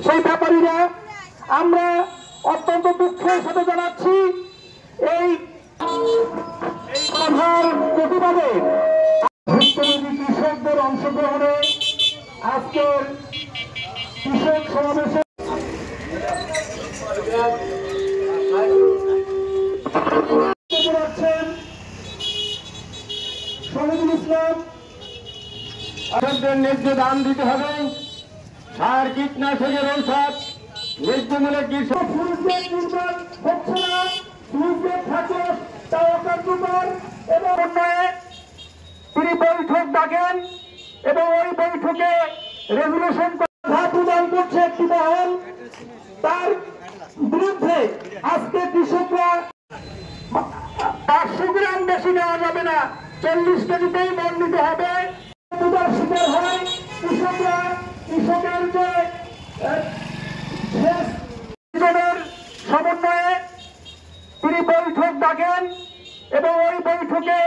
সেই ব্যাপারীরা আমরা অত্যন্ত দুঃখের সাথে জানাচ্ছি এই কথার প্রতিবাদে ভুক্তভোগী কৃষকদের অংশগ্রহণে আজকের কৃষক সমাবেশে শহীদুল ইসলাম ন্যায্য দাম দিতে হবে, সার কীটনাশকের ঔষধ ন্যায্য মূল্যে কৃষক হচ্ছে না, থাকে তাও কার্যকর এবং উন্নয়নে তিনি বৈঠক ডাকেন এবং ওই বৈঠকে রেজুলেশন প্রদান করছে একটি মহল। তার বিরুদ্ধে আজকে কৃষকরা 500 গ্রাম বেশি নেওয়া যাবে না, 40 কেজিতেই মন নিতে হবে। শিকার হয় কৃষকরা, কৃষকের যে সমন্বয়ে তিনি বৈঠক ডাকেন এবং ওই বৈঠকে